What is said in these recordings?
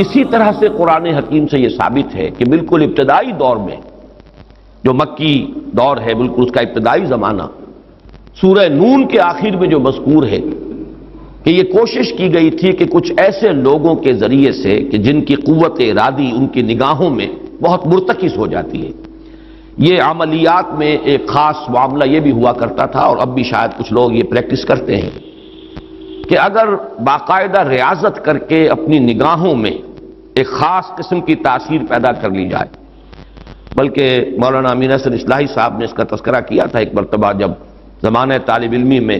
اسی طرح سے قرآن حکیم سے یہ ثابت ہے کہ بالکل ابتدائی دور میں جو مکی دور ہے، بالکل اس کا ابتدائی زمانہ، سورہ نون کے آخر میں جو مذکور ہے کہ یہ کوشش کی گئی تھی کہ کچھ ایسے لوگوں کے ذریعے سے کہ جن کی قوت ارادی ان کی نگاہوں میں بہت مرتکز ہو جاتی ہے، یہ عملیات میں ایک خاص معاملہ یہ بھی ہوا کرتا تھا، اور اب بھی شاید کچھ لوگ یہ پریکٹس کرتے ہیں کہ اگر باقاعدہ ریاضت کر کے اپنی نگاہوں میں ایک خاص قسم کی تاثیر پیدا کر لی جائے، بلکہ مولانا امین احسن اصلاحی صاحب نے اس کا تذکرہ کیا تھا ایک مرتبہ جب زمانہ طالب علمی میں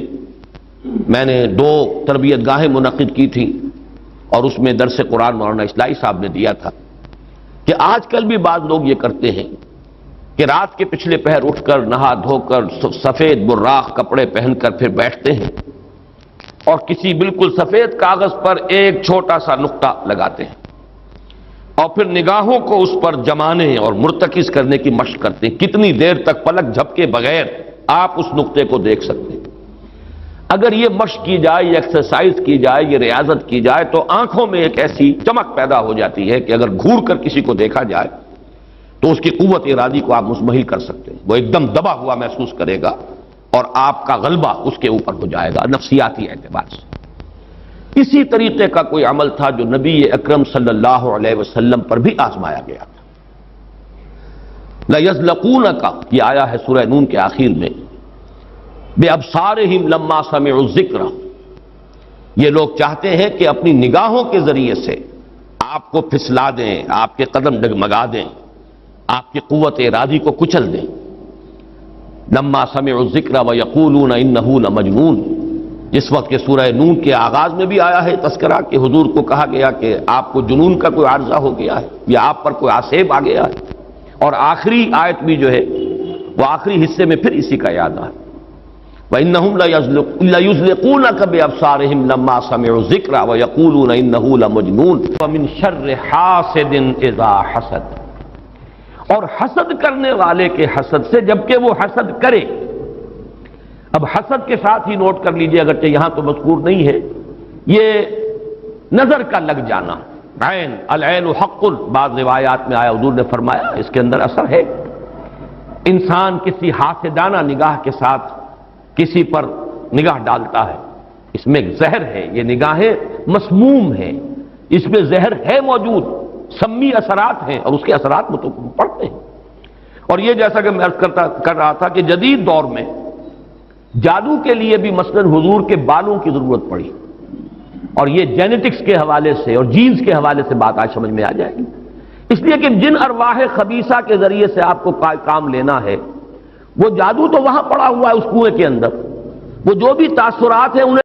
میں نے 2 تربیت گاہیں منعقد کی تھیں، اور اس میں درس قرآن مولانا اصلاحی صاحب نے دیا تھا کہ آج کل بھی بعض لوگ یہ کرتے ہیں کہ رات کے پچھلے پہر اٹھ کر نہا دھو کر سفید براق کپڑے پہن کر پھر بیٹھتے ہیں اور کسی بالکل سفید کاغذ پر ایک چھوٹا سا نقطہ لگاتے ہیں اور پھر نگاہوں کو اس پر جمانے اور مرتکز کرنے کی مشق کرتے ہیں۔ کتنی دیر تک پلک جھپکے بغیر آپ اس نقطے کو دیکھ سکتے ہیں۔ اگر یہ مشق کی جائے، یہ ایکسرسائز کی جائے، یہ ریاضت کی جائے تو آنکھوں میں ایک ایسی چمک پیدا ہو جاتی ہے کہ اگر گھور کر کسی کو دیکھا جائے تو اس کی قوت ارادی کو آپ مزمحل کر سکتے ہیں، وہ ایک دم دبا ہوا محسوس کرے گا اور آپ کا غلبہ اس کے اوپر ہو جائے گا نفسیاتی اعتبار سے۔ اسی طریقے کا کوئی عمل تھا جو نبی اکرم صلی اللہ علیہ وسلم پر بھی آزمایا گیا تھا۔ لَيَزْلَقُونَكَ یہ آیا ہے سورہ نون کے آخر میں، بِأَبْصَارِهِمْ لَمَّا سَمِعُوا الذِّكْرَ، یہ لوگ چاہتے ہیں کہ اپنی نگاہوں کے ذریعے سے آپ کو پھسلا دیں، آپ کے قدم ڈگمگا دیں، آپ کی قوت ارادی کو کچل دیں۔ لما سمعوا الذکر ویقولون انہ لمجنون، جس وقت کہ سورہ نون کے آغاز میں بھی آیا ہے تذکرہ کہ حضور کو کہا گیا کہ آپ کو جنون کا کوئی عارضہ ہو گیا ہے یا آپ پر کوئی آسیب آ گیا ہے، اور آخری آیت بھی جو ہے وہ آخری حصے میں پھر اسی کا یاد آ ہے، وَإِنَّهُمْ لَيُزْلِقُونَكَ بِأَبْصَارِهِمْ لَمَّا سَمِعُوا الذِّكْرَ وَيَقُولُونَ إِنَّهُ لَمَجْنُونٌ وَمِن شَرِّ حَاسِدٍ إِذَا حَسَدَ، اور حسد کرنے والے کے حسد سے جبکہ وہ حسد کرے۔ اب حسد کے ساتھ ہی نوٹ کر لیجئے، اگرچہ یہاں تو مذکور نہیں ہے، یہ نظر کا لگ جانا، عین العین حق، بعض روایات میں آیا حضور نے فرمایا اس کے اندر اثر ہے۔ انسان کسی حاسدانہ نگاہ کے ساتھ کسی پر نگاہ ڈالتا ہے، اس میں ایک زہر ہے، یہ نگاہیں مسموم ہیں، اس میں زہر ہے موجود، سمی اثرات ہیں اور اس کے اثرات میں تو پڑتے ہیں۔ اور یہ جیسا کہ میں عرض کر رہا تھا کہ جدید دور میں جادو کے لیے بھی مثلاً حضور کے بالوں کی ضرورت پڑی، اور یہ جینیٹکس کے حوالے سے اور جینز کے حوالے سے بات آج سمجھ میں آ جائے گی، اس لیے کہ جن ارواح خبیثہ کے ذریعے سے آپ کو کام لینا ہے وہ جادو تو وہاں پڑا ہوا ہے اس کنویں کے اندر، وہ جو بھی تاثرات ہیں انہیں